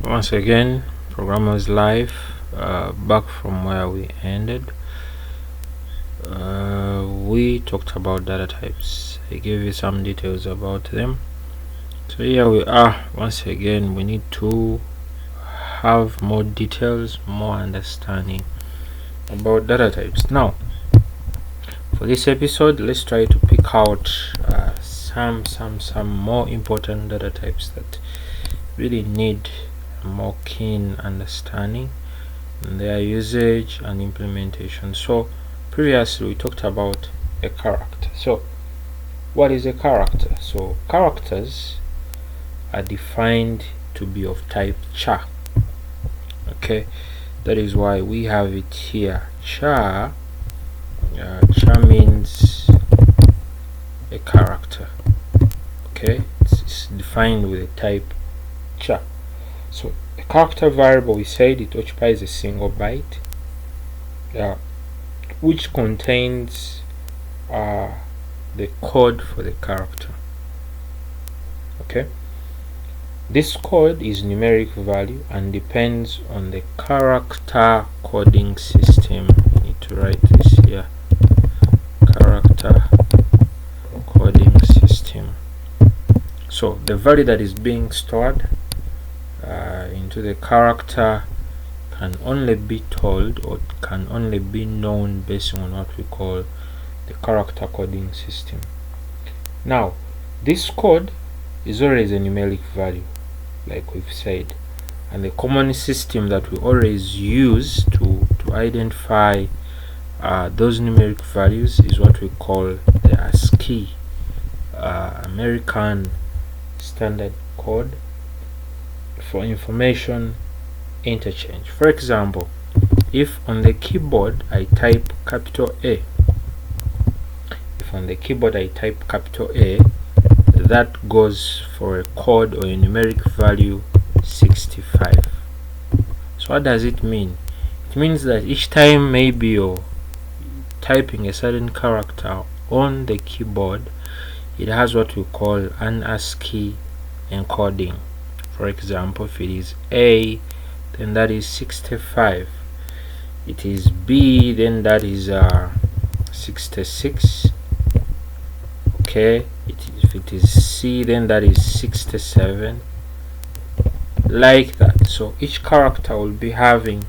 Once again, Programmers Live, back from where we ended. We talked about data types. I gave you some details about them. So here we are. Once again, we need to have more details, more understanding about data types. Now, for this episode, let's try to pick out some more important data types that really need more keen understanding, their usage and implementation. So previously we talked about a character. So what is a character? So characters are defined to be of type char. Okay, that is why we have it here. Char means a character. Okay, it's defined with a type char. So a character variable, we said it occupies a single byte, which contains the code for the character. Okay, this code is numeric value and depends on the character coding system. I need to write this here. Character coding system. So the value that is being stored into the character can only be told or can only be known based on what we call the character coding system. Now, this code is always a numeric value, like we've said, and the common system that we always use to identify those numeric values is what we call the ASCII, American Standard Code for information interchange. For example, if on the keyboard I type capital A, that goes for a code or a numeric value 65. So what does it mean? It means that each time maybe you're typing a certain character on the keyboard, it has what we call an ASCII encoding. For example, if it is A, then that is 65. It is B, then that is 66. Okay, if it is C, then that is 67, like that. So each character will be having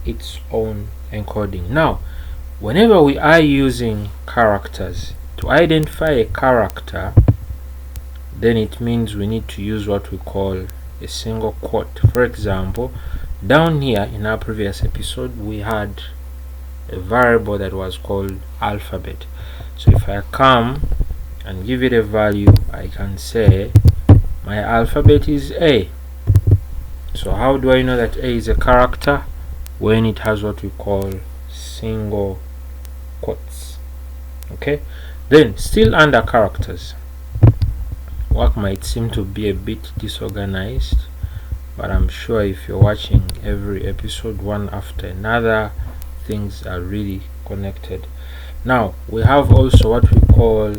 its own encoding. Now, whenever we are using characters to identify a character, then it means we need to use what we call a single quote. For example, down here in our previous episode, we had a variable that was called alphabet. So if I come and give it a value, I can say my alphabet is A. So how do I know that A is a character? When it has what we call single quotes. Okay, then still under characters, work might seem to be a bit disorganized, but I'm sure if you're watching every episode one after another, things are really connected. Now we have also what we call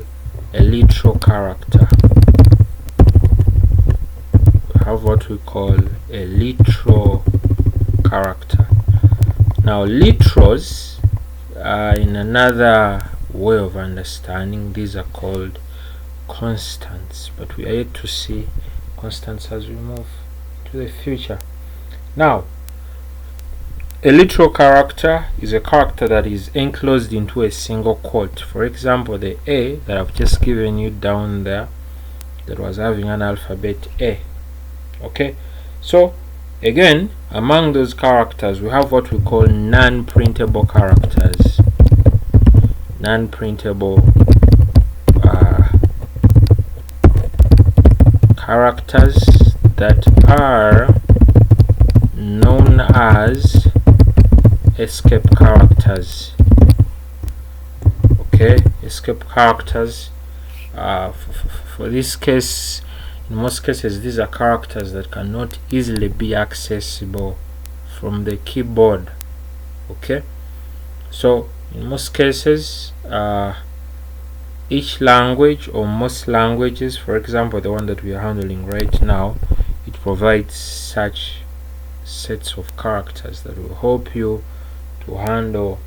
a literal character. Now literals, in another way of understanding, these are called constants, but we are yet to see constants as we move to the future. Now, a literal character is a character that is enclosed into a single quote. For example, the A that I've just given you down there, that was having an alphabet A. Okay, so again, among those characters, we have what we call non-printable characters. Non-printable characters that are known as escape characters. Okay, escape characters. For this case, in most cases, these are characters that cannot easily be accessible from the keyboard. Okay, so in most cases, each language or most languages, for example the one that we are handling right now, it provides such sets of characters that will help you to handle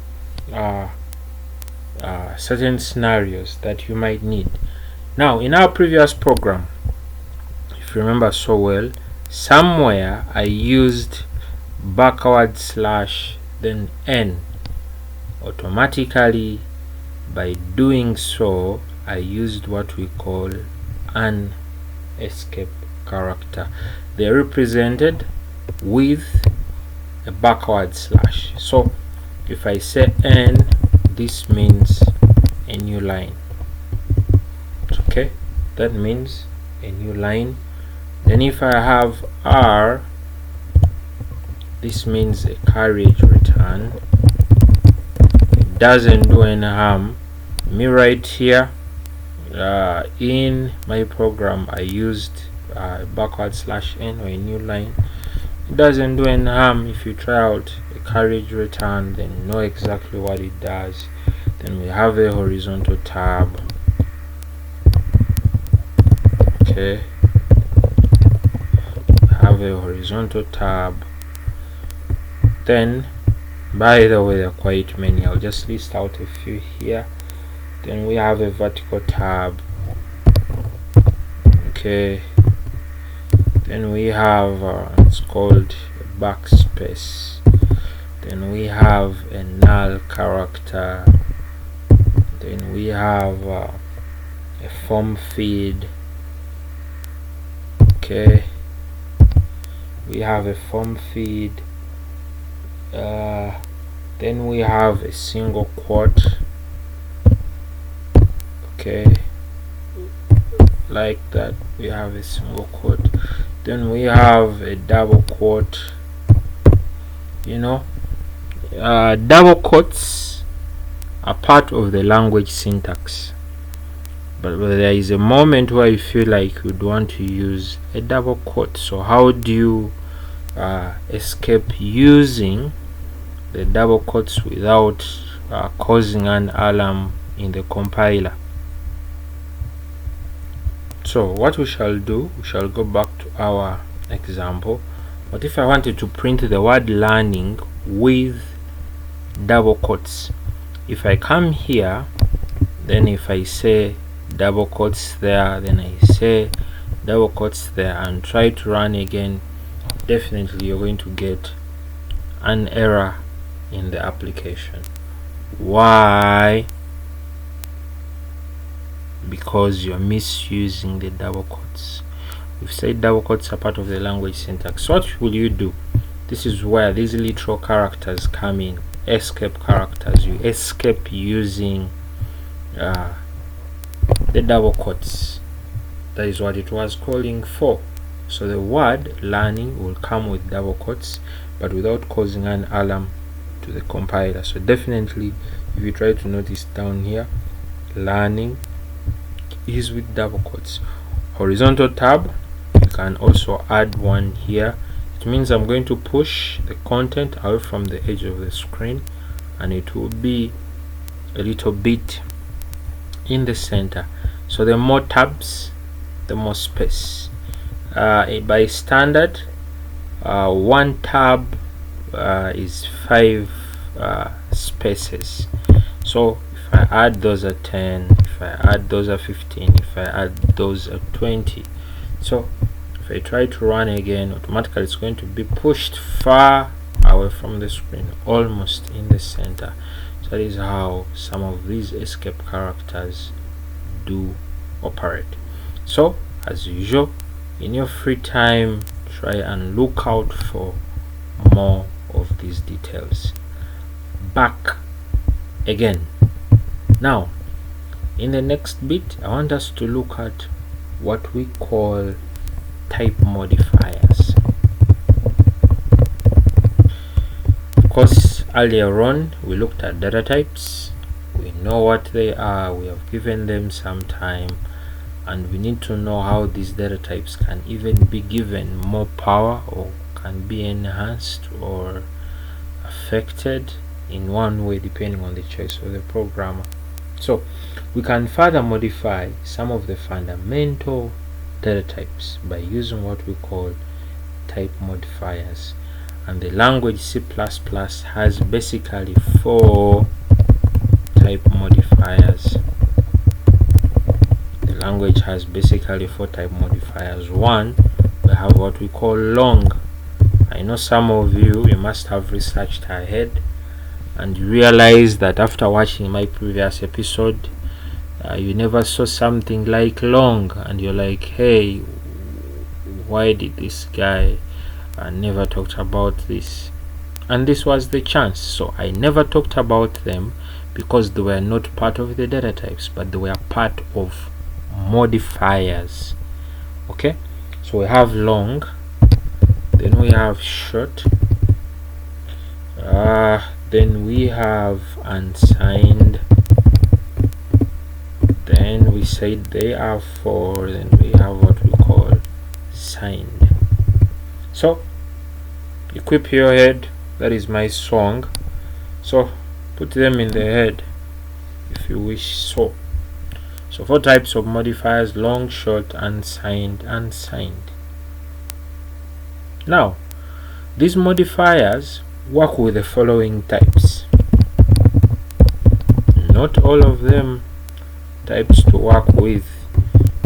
certain scenarios that you might need. Now, in our previous program, if you remember so well, somewhere I used backward slash then n. Automatically, by doing so, I used what we call an escape character. They're represented with a backward slash. So if I say n, this means a new line. Okay, that means a new line. Then if I have r, this means a carriage return. It doesn't do any harm. Me right here in my program I used backward slash n or a new line. It doesn't do any harm. If you try out a carriage return, then you know exactly what it does. Then we have a horizontal tab. Okay, have a horizontal tab. Then, by the way, there are quite many. I'll just list out a few here. Then we have a vertical tab. Okay, then we have it's called a backspace. Then we have a null character. Then we have a form feed. Okay, we have a form feed. Then we have a single quote. Okay, like that, we have a single quote. Then we have a double quote. Double quotes are part of the language syntax, but there is a moment where you feel like you'd want to use a double quote. So how do you escape using the double quotes without causing an alarm in the compiler? So what we shall do, we shall go back to our example. But if I wanted to print the word learning with double quotes, if I come here, then if I say double quotes there, then I say double quotes there and try to run again, definitely you're going to get an error in the application. Why? Because you're misusing the double quotes. We've said double quotes are part of the language syntax. So what will you do? This is where these literal characters come in, escape characters. You escape using the double quotes. That is what it was calling for. So the word learning will come with double quotes, but without causing an alarm to the compiler. So definitely, if you try to notice down here, learning is with double quotes. Horizontal tab, you can also add one here. It means I'm going to push the content away from the edge of the screen, and it will be a little bit in the center. So the more tabs, the more space. By standard, one tab is 5 spaces. So if I add those at 10, if I add those at 15, if I add those at 20, so if I try to run again, automatically it's going to be pushed far away from the screen, almost in the center. So that is how some of these escape characters do operate. So as usual, in your free time, try and look out for more of these details. Back again. Now, in the next bit, I want us to look at what we call type modifiers. Of course, earlier on we looked at data types. We know what they are, we have given them some time, and we need to know how these data types can even be given more power, or can be enhanced or affected in one way depending on the choice of the programmer. So we can further modify some of the fundamental data types by using what we call type modifiers, and the language C++ has basically 4 type modifiers. The language has basically 4 type modifiers. One, we have what we call long. I know some of you must have researched ahead and you realize that after watching my previous episode, you never saw something like long, and you're like, hey, why did this guy never talked about this? And this was the chance. So I never talked about them because they were not part of the data types, but they were part of modifiers. Okay, so we have long, then we have short, then we have unsigned, then we said they are 4, then we have what we call signed. So equip your head, that is my song, so put them in the head if you wish. So 4 types of modifiers: long, short, unsigned, and signed. Now these modifiers work with the following types. Not all of them types to work with.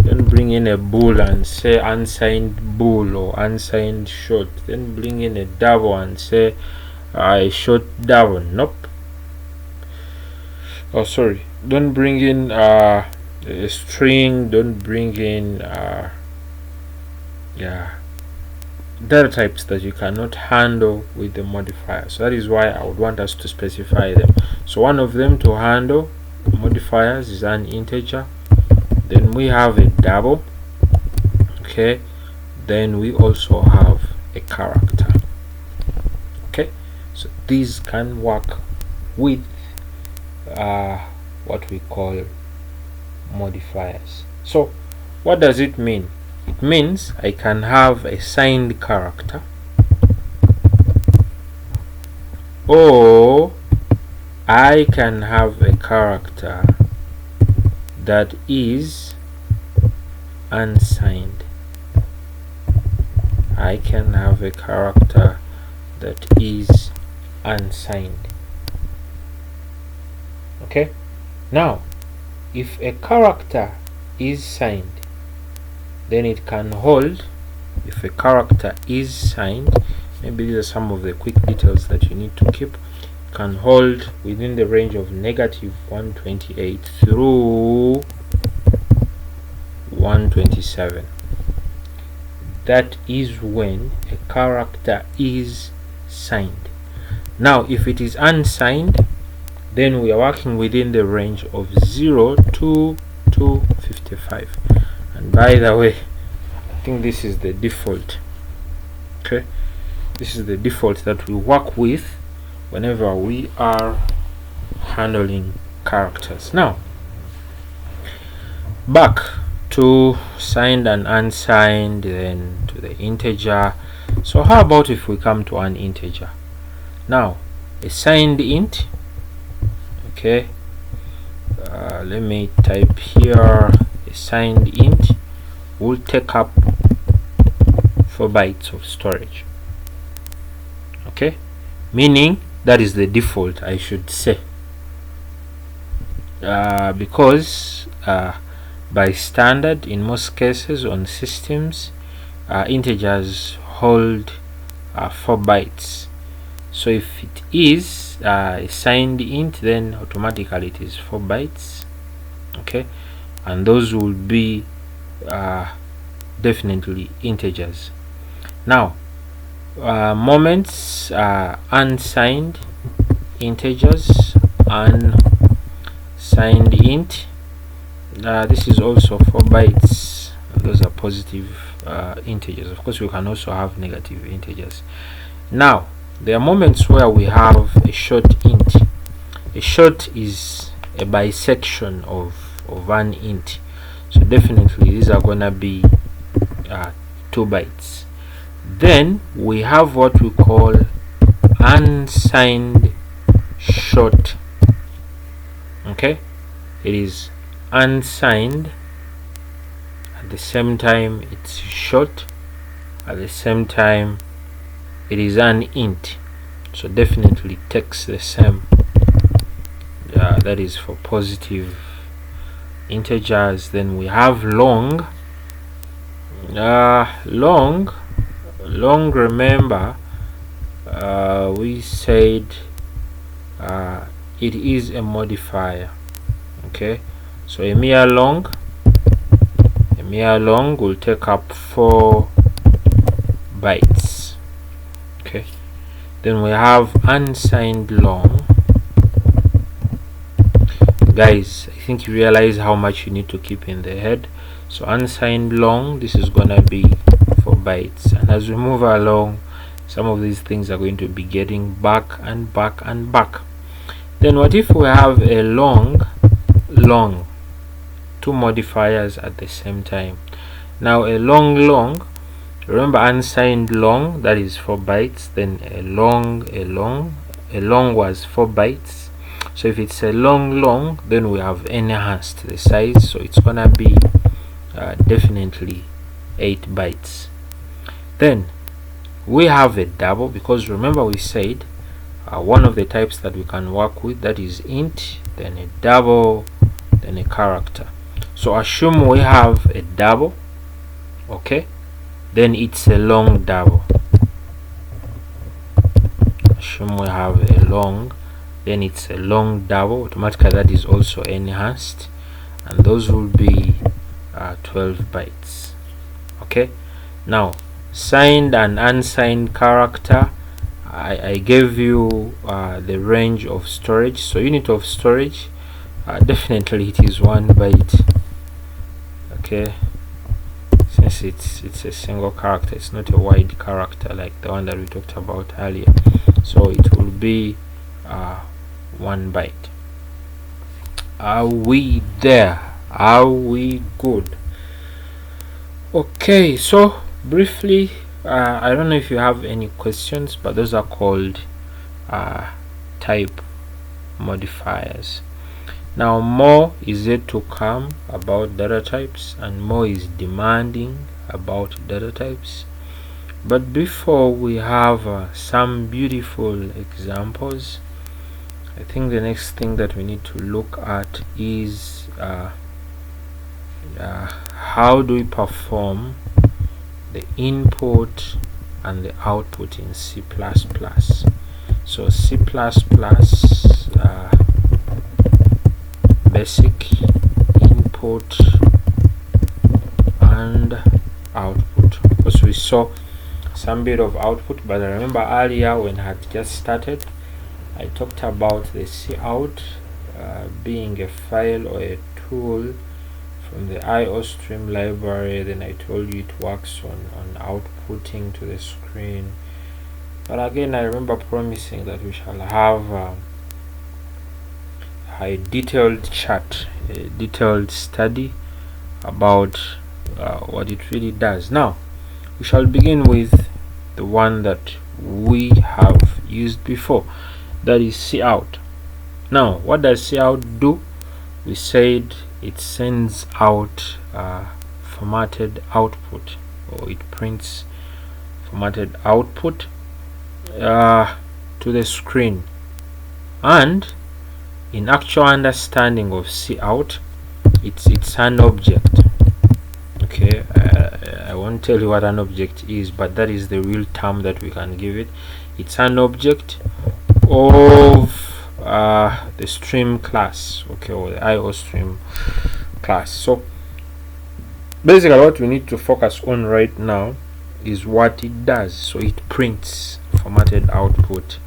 Don't bring in a bool and say unsigned bool or unsigned short. Then bring in a double and say a short double. Nope. Oh, sorry. Don't bring in a string. Don't bring in data types that you cannot handle with the modifier. So that is why I would want us to specify them. So one of them to handle modifiers is an integer, then we have a double, okay, then we also have a character. Okay, so these can work with what we call modifiers. So what does it mean? It means I can have a signed character, or I can have a character that is unsigned. I can have a character that is unsigned. Okay, now if a character is signed, then it can hold. If a character is signed, maybe these are some of the quick details that you need to keep, can hold within the range of -128 through 127. That is when a character is signed. Now if it is unsigned, then we are working within the range of 0 to 255. And by the way, I think this is the default. Okay, this is the default that we work with whenever we are handling characters. Now back to signed and unsigned, then to the integer. So how about if we come to an integer? Now a signed int, okay, let me type here, a signed int will take up 4 bytes of storage. Okay, meaning that is the default, I should say, because by standard in most cases on systems, integers hold 4 bytes. So if it is a signed int, then automatically it is 4 bytes. Okay, and those will be definitely integers. Now moments, unsigned integers, unsigned int, this is also 4 bytes, and those are positive integers. Of course we can also have negative integers. Now there are moments where we have a short int. A short is a bisection of an int, so definitely these are gonna be 2 bytes. Then we have what we call unsigned short. Okay, it is unsigned, at the same time it's short, at the same time it is an int, so definitely takes the same. That is for positive integers. Then we have long. Long, remember we said it is a modifier. Okay, so a mere long will take up 4 bytes. Okay, then we have unsigned long. Guys, I think you realize how much you need to keep in the head. So unsigned long, this is gonna be 4 bytes, and as we move along, some of these things are going to be getting back and back and back. Then what if we have a long, two modifiers at the same time? Now a long, remember unsigned long, that is 4 bytes. Then a long was 4 bytes. So if it's a long, then we have enhanced the size, so it's gonna be definitely 8 bytes. Then we have a double, because remember we said one of the types that we can work with, that is int, then a double, then a character. So assume we have a double, okay, then it's a long double. Assume we have a long, then it's a long double. Automatically that is also enhanced, and those will be 12 bytes. Okay, now signed and unsigned character, I gave you the range of storage. So unit of storage, definitely it is 1 byte. Okay, since it's a single character, it's not a wide character like the one that we talked about earlier, so it will be 1 byte. Are we there? Are we good? Okay, so briefly, I don't know if you have any questions, but those are called type modifiers. Now more is yet to come about data types, and more is demanding about data types. But before we have some beautiful examples, I think the next thing that we need to look at is how do we perform the input and the output in C++. So C++ basic input and output. Because we saw some bit of output, but I remember earlier when I had just started, I talked about the cout being a file or a tool from the IOStream library. Then I told you it works on outputting to the screen. But again, I remember promising that we shall have a detailed chat, a detailed study about what it really does. Now we shall begin with the one that we have used before, that is cout. Now what does cout do? We said it sends out formatted output, or it prints formatted output to the screen. And in actual understanding of cout, it's an object. Okay, I won't tell you what an object is, but that is the real term that we can give it. It's an object of the stream class, okay, or the IOStream class. So basically what we need to focus on right now is what it does. So it prints formatted output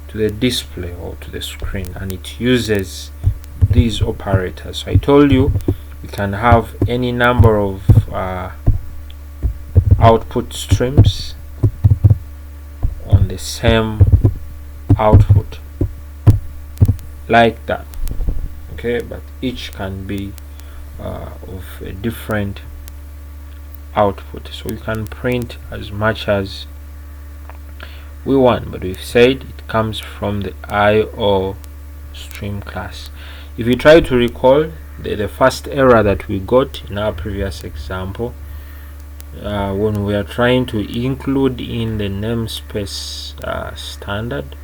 to the display or to the screen, and it uses these operators. So I told you we can have any number of output streams on the same output, like that. Okay, but each can be of a different output, so we can print as much as we want, but we've said it comes from the IOStream class. If you try to recall the first error that we got in our previous example, when we are trying to include in the namespace standard,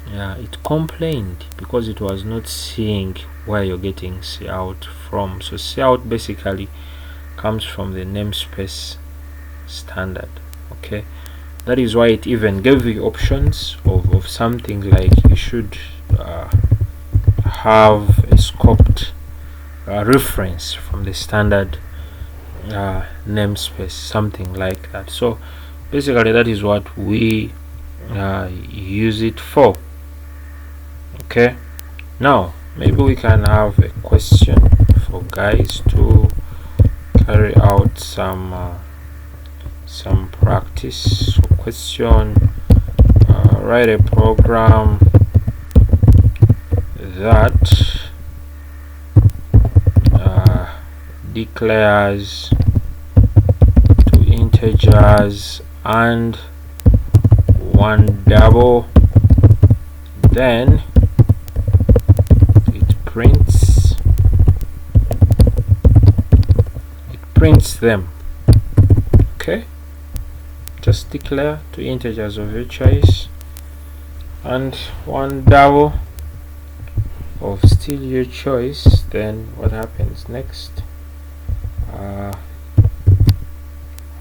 it complained because it was not seeing where you're getting cout from. So cout basically comes from the namespace standard. Okay, that is why it even gave you options of something like you should have a scoped reference from the standard namespace, something like that. So basically that is what we use it for. Okay, now maybe we can have a question for guys to carry out some practice. So question, write a program that declares two integers and one double, then it prints them. Okay, just declare two integers of your choice and one double of still your choice. Then what happens next?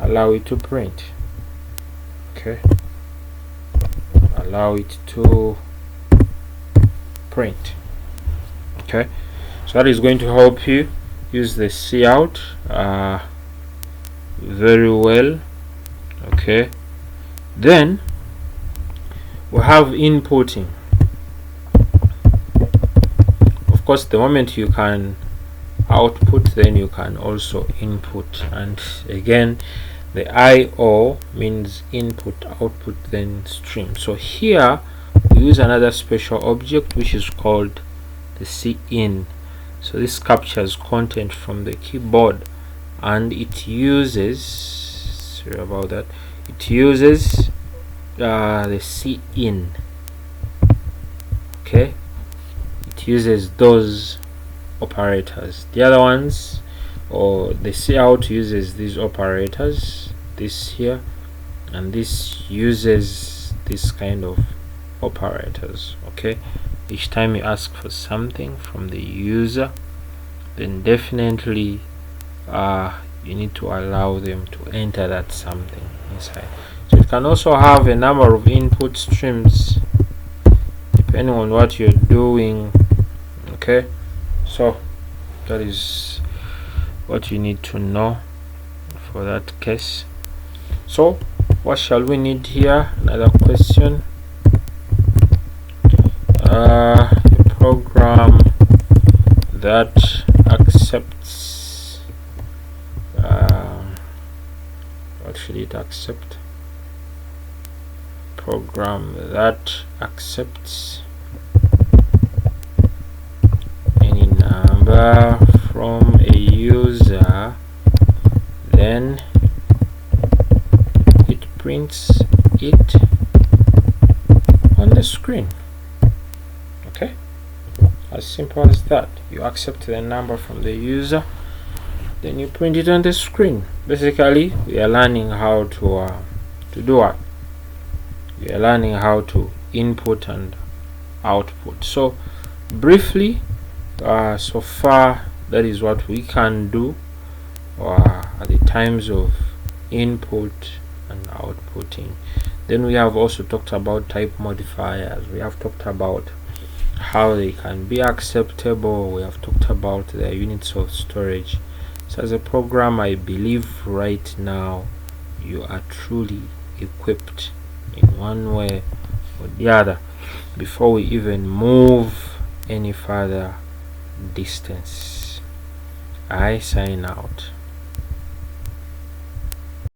Allow it to print. Okay, allow it to print. Okay, so that is going to help you use the cout very well. Okay, then we have inputting. Of course, the moment you can output, then you can also input, and again the IO means input, output, then stream. So here we use another special object which is called the cin. So this captures content from the keyboard, and it uses, sorry about that, it uses the cin. Okay, it uses those operators. The other ones, or the cout, uses these operators, this here, and this uses this kind of operators. Okay, each time you ask for something from the user, then definitely you need to allow them to enter that something inside. So it can also have a number of input streams depending on what you're doing. Okay, so that is what you need to know for that case. So what shall we need here? Another question. A program that accepts, what should it accept? Program that accepts any number from a user, then it prints it on the screen. Okay, as simple as that. You accept the number from the user, then you print it on the screen. Basically, we are learning how to do what? We are learning how to input and output. So briefly, so far that is what we can do at the times of input and outputting. Then we have also talked about type modifiers. We have talked about how they can be acceptable. We have talked about their units of storage. So as a program, I believe right now you are truly equipped in one way or the other before we even move any further distance. I sign out.